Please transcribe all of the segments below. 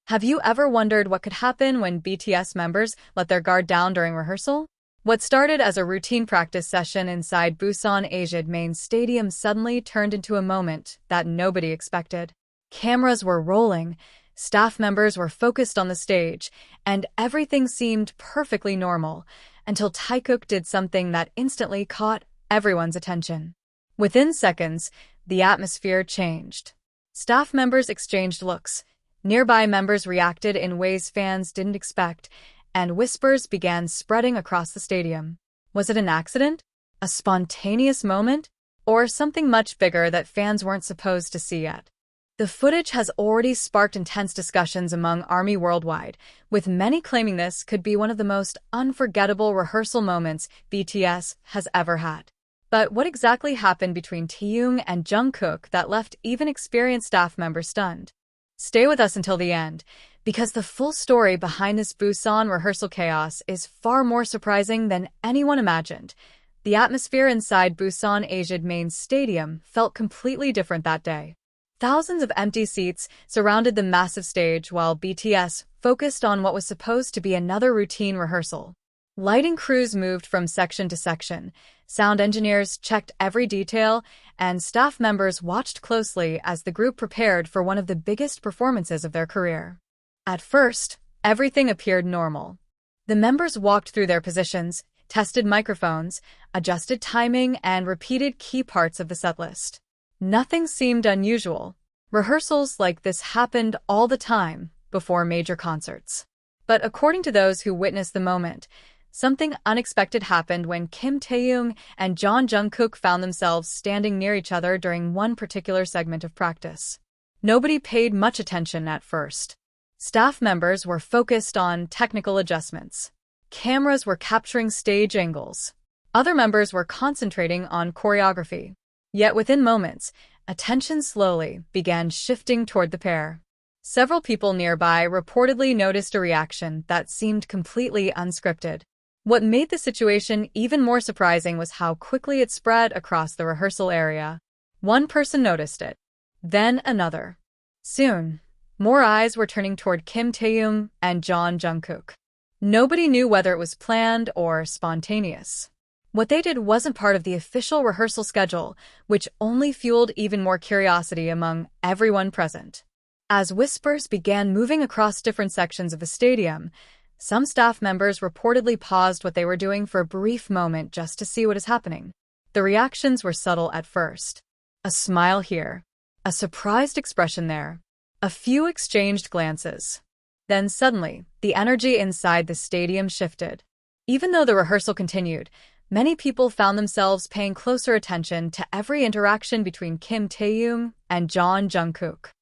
Have you ever wondered what could happen when BTS members let their guard down during rehearsal? What started as a routine practice session inside Busan Asiad main stadium suddenly turned into a moment that nobody expected. Cameras were rolling, staff members were focused on the stage, and everything seemed perfectly normal until Taekook did something that instantly caught everyone's attention. Within seconds, the atmosphere changed. Staff members exchanged looks. Nearby members reacted in ways fans didn't expect, and whispers began spreading across the stadium. Was it an accident? A spontaneous moment? Or something much bigger that fans weren't supposed to see yet? The footage has already sparked intense discussions among ARMY worldwide, with many claiming this could be one of the most unforgettable rehearsal moments BTS has ever had. But what exactly happened between Taehyung and Jungkook that left even experienced staff members stunned? Stay with us until the end, because the full story behind this Busan rehearsal chaos is far more surprising than anyone imagined. The atmosphere inside Busan Asiad main stadium felt completely different that day. Thousands of empty seats surrounded the massive stage while BTS focused on what was supposed to be another routine rehearsal. Lighting crews moved from section to section, sound engineers checked every detail, and staff members watched closely as the group prepared for one of the biggest performances of their career. At first, everything appeared normal. The members walked through their positions, tested microphones, adjusted timing, and repeated key parts of the setlist. Nothing seemed unusual. Rehearsals like this happened all the time before major concerts. But according to those who witnessed the moment, something unexpected happened when Kim Taehyung and Jungkook found themselves standing near each other during one particular segment of practice. Nobody paid much attention at first. Staff members were focused on technical adjustments. Cameras were capturing stage angles. Other members were concentrating on choreography. Yet within moments, attention slowly began shifting toward the pair. Several people nearby reportedly noticed a reaction that seemed completely unscripted. What made the situation even more surprising was how quickly it spread across the rehearsal area. One person noticed it, then another. Soon, more eyes were turning toward Kim Taehyung and Jungkook. Nobody knew whether it was planned or spontaneous. What they did wasn't part of the official rehearsal schedule, which only fueled even more curiosity among everyone present. As whispers began moving across different sections of the stadium, some staff members reportedly paused what they were doing for a brief moment just to see what is happening. The reactions were subtle at first. A smile here, a surprised expression there, a few exchanged glances. Then suddenly, the energy inside the stadium shifted. Even though the rehearsal continued, many people found themselves paying closer attention to every interaction between Kim Taehyung and Jungkook.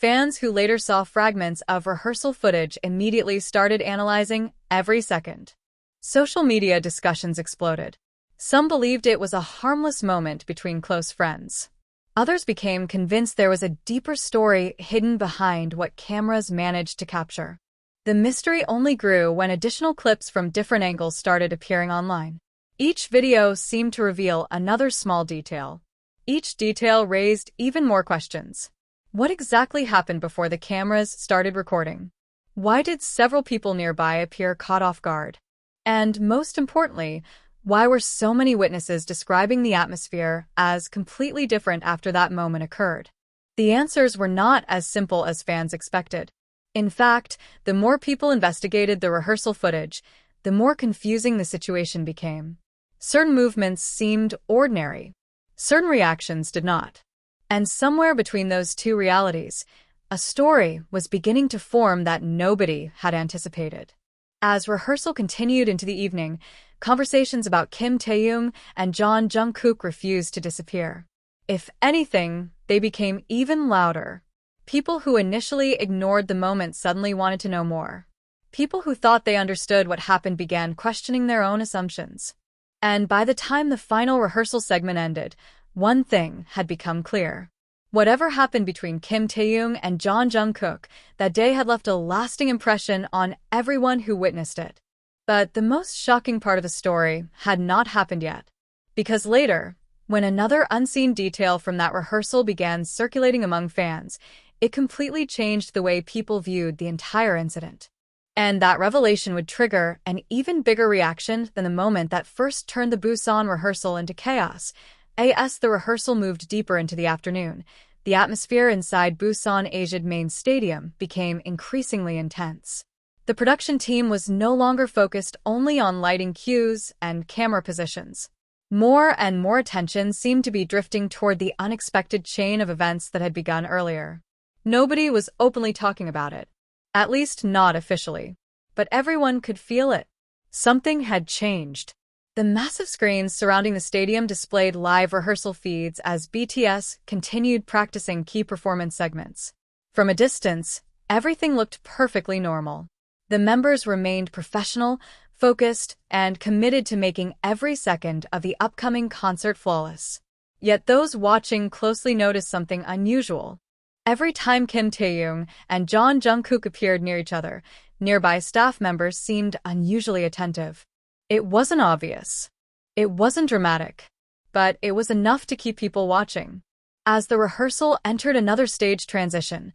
Fans who later saw fragments of rehearsal footage immediately started analyzing every second. Social media discussions exploded. Some believed it was a harmless moment between close friends. Others became convinced there was a deeper story hidden behind what cameras managed to capture. The mystery only grew when additional clips from different angles started appearing online. Each video seemed to reveal another small detail. Each detail raised even more questions. What exactly happened before the cameras started recording? Why did several people nearby appear caught off guard? And most importantly, why were so many witnesses describing the atmosphere as completely different after that moment occurred? The answers were not as simple as fans expected. In fact, the more people investigated the rehearsal footage, the more confusing the situation became. Certain movements seemed ordinary. Certain reactions did not. And somewhere between those two realities, a story was beginning to form that nobody had anticipated. As rehearsal continued into the evening, conversations about Kim Taehyung and Jungkook refused to disappear. If anything, they became even louder. People who initially ignored the moment suddenly wanted to know more. People who thought they understood what happened began questioning their own assumptions. And by the time the final rehearsal segment ended, one thing had become clear. Whatever happened between Kim Taehyung and Jungkook that day had left a lasting impression on everyone who witnessed it. But the most shocking part of the story had not happened yet. Because later, when another unseen detail from that rehearsal began circulating among fans, It completely changed the way people viewed the entire incident. And that revelation would trigger an even bigger reaction than the moment that first turned the Busan rehearsal into chaos. As the rehearsal moved deeper into the afternoon, the atmosphere inside Busan Asiad main stadium became increasingly intense. The production team was no longer focused only on lighting cues and camera positions. More and more attention seemed to be drifting toward the unexpected chain of events that had begun earlier. Nobody was openly talking about it. At least not officially. But everyone could feel it. Something had changed. The massive screens surrounding the stadium displayed live rehearsal feeds as BTS continued practicing key performance segments. From a distance, everything looked perfectly normal. The members remained professional, focused, and committed to making every second of the upcoming concert flawless. Yet those watching closely noticed something unusual. Every time Kim Taehyung and jungkook appeared near each other, nearby staff members seemed unusually attentive. It wasn't obvious. It wasn't dramatic. But it was enough to keep people watching. As the rehearsal entered another stage transition,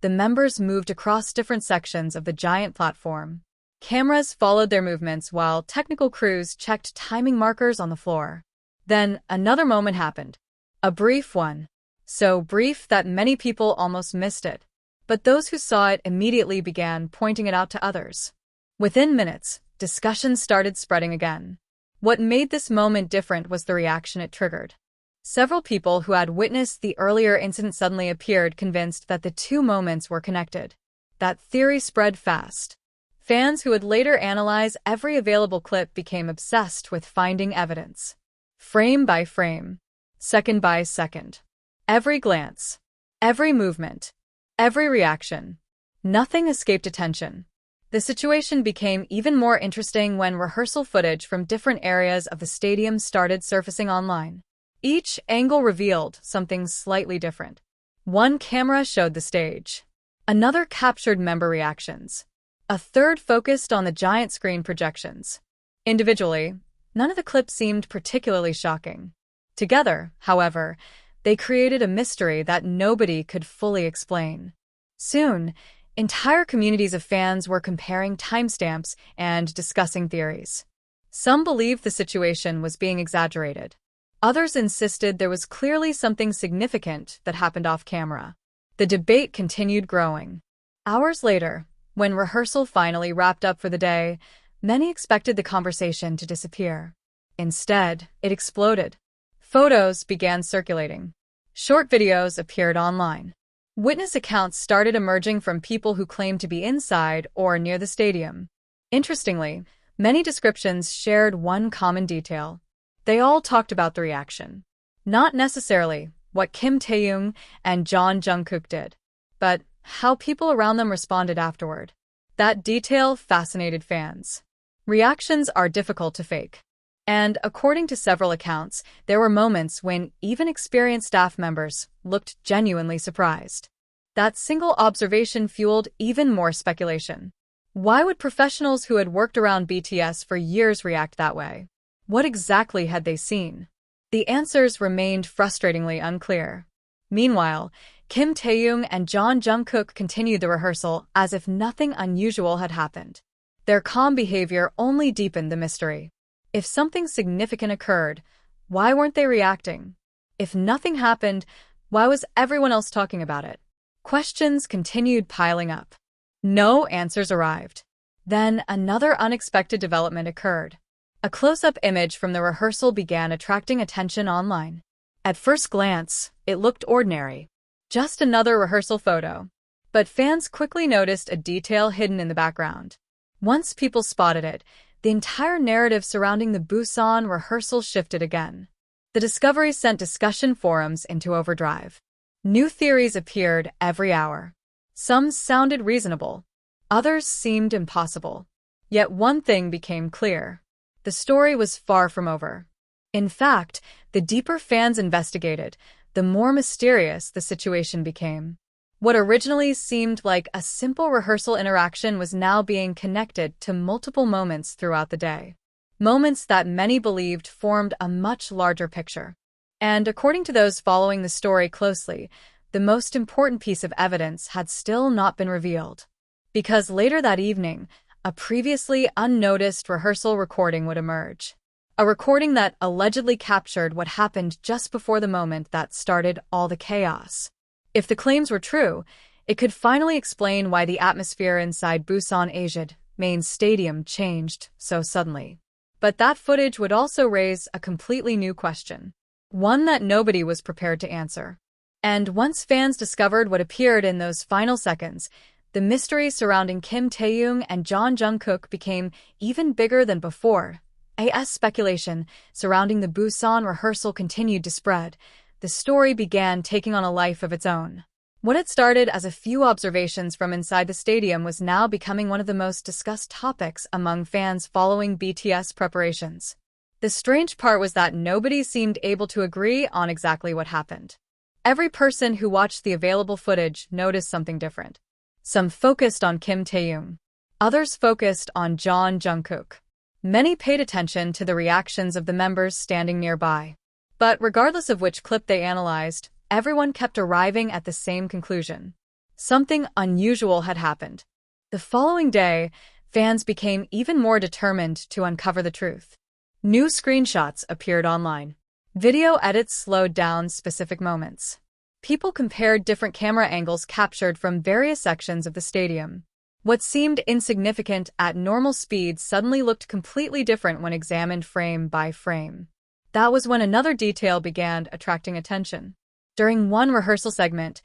the members moved across different sections of the giant platform. Cameras followed their movements while technical crews checked timing markers on the floor. Then another moment happened. A brief one. So brief that many people almost missed it. But those who saw it immediately began pointing it out to others. Within minutes, discussions started spreading again. What made this moment different was the reaction it triggered. Several people who had witnessed the earlier incident suddenly appeared convinced that the two moments were connected. That theory spread fast. Fans who would later analyze every available clip became obsessed with finding evidence. Frame by frame. Second by second. Every glance. Every movement. Every reaction. Nothing escaped attention. The situation became even more interesting when rehearsal footage from different areas of the stadium started surfacing online. Each angle revealed something slightly different. One camera showed the stage. Another captured member reactions. A third focused on the giant screen projections. Individually, none of the clips seemed particularly shocking. Together, however, they created a mystery that nobody could fully explain. Soon, entire communities of fans were comparing timestamps and discussing theories. Some believed the situation was being exaggerated. Others insisted there was clearly something significant that happened off camera. The debate continued growing. Hours later, when rehearsal finally wrapped up for the day, many expected the conversation to disappear. Instead, it exploded. Photos began circulating. Short videos appeared online. Witness accounts started emerging from people who claimed to be inside or near the stadium. Interestingly, many descriptions shared one common detail. They all talked about the reaction. Not necessarily what Kim Taehyung and jungkook did, but how people around them responded afterward. That detail fascinated fans. Reactions are difficult to fake. And according to several accounts, there were moments when even experienced staff members looked genuinely surprised. That single observation fueled even more speculation. Why would professionals who had worked around BTS for years react that way? What exactly had they seen? The answers remained frustratingly unclear. Meanwhile, Kim Taehyung and jungkook continued the rehearsal as if nothing unusual had happened. Their calm behavior only deepened the mystery. If something significant occurred, why weren't they reacting? If nothing happened, why was everyone else talking about it? Questions continued piling up. No answers arrived. Then another unexpected development occurred. A close-up image from the rehearsal began attracting attention online. At first glance, it looked ordinary. Just another rehearsal photo. But fans quickly noticed a detail hidden in the background. Once people spotted it, the entire narrative surrounding the Busan rehearsal shifted again. The discovery sent discussion forums into overdrive. New theories appeared every hour. Some sounded reasonable. Others seemed impossible. Yet one thing became clear. The story was far from over. In fact, the deeper fans investigated, the more mysterious the situation became. What originally seemed like a simple rehearsal interaction was now being connected to multiple moments throughout the day. Moments that many believed formed a much larger picture. And according to those following the story closely, the most important piece of evidence had still not been revealed. Because later that evening, a previously unnoticed rehearsal recording would emerge. A recording that allegedly captured what happened just before the moment that started all the chaos. If the claims were true, it could finally explain why the atmosphere inside Busan Asiad main stadium changed so suddenly. But that footage would also raise a completely new question. One that nobody was prepared to answer. And once fans discovered what appeared in those final seconds, the mystery surrounding Kim Taehyung and Jungkook became even bigger than before. As speculation surrounding the Busan rehearsal continued to spread, the story began taking on a life of its own. What had started as a few observations from inside the stadium was now becoming one of the most discussed topics among fans following BTS preparations. The strange part was that nobody seemed able to agree on exactly what happened. Every person who watched the available footage noticed something different. Some focused on Kim Taehyung. Others focused on Jungkook. Many paid attention to the reactions of the members standing nearby. But regardless of which clip they analyzed, everyone kept arriving at the same conclusion. Something unusual had happened. The following day, fans became even more determined to uncover the truth. New screenshots appeared online. Video edits slowed down specific moments. People compared different camera angles captured from various sections of the stadium. What seemed insignificant at normal speed suddenly looked completely different when examined frame by frame. That was when another detail began attracting attention. During one rehearsal segment,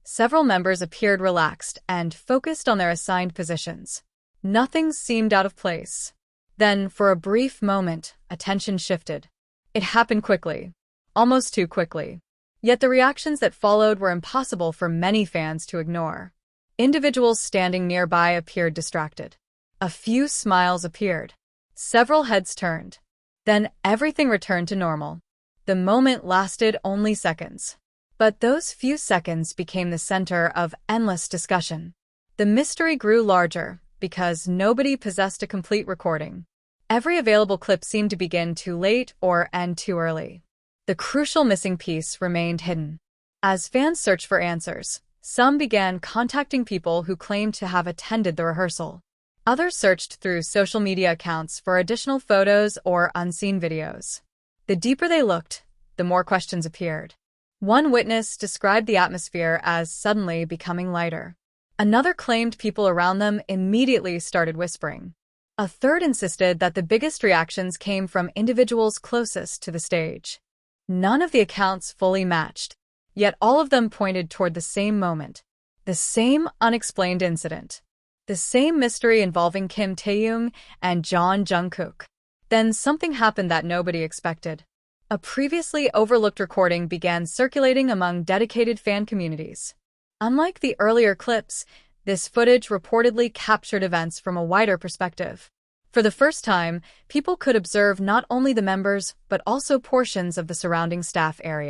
several members appeared relaxed and focused on their assigned positions. Nothing seemed out of place. Then, for a brief moment, attention shifted. It happened quickly. Almost too quickly. Yet the reactions that followed were impossible for many fans to ignore. Individuals standing nearby appeared distracted. A few smiles appeared. Several heads turned. Then everything returned to normal. The moment lasted only seconds. But those few seconds became the center of endless discussion. The mystery grew larger because nobody possessed a complete recording. Every available clip seemed to begin too late or end too early. The crucial missing piece remained hidden. As fans searched for answers, some began contacting people who claimed to have attended the rehearsal. Others searched through social media accounts for additional photos or unseen videos. The deeper they looked, the more questions appeared. One witness described the atmosphere as suddenly becoming lighter. Another claimed people around them immediately started whispering. A third insisted that the biggest reactions came from individuals closest to the stage. None of the accounts fully matched, yet all of them pointed toward the same moment, the same unexplained incident, the same mystery involving Kim Taehyung and Jungkook. Then something happened that nobody expected. A previously overlooked recording began circulating among dedicated fan communities. Unlike the earlier clips, this footage reportedly captured events from a wider perspective. For the first time, people could observe not only the members but also portions of the surrounding staff area.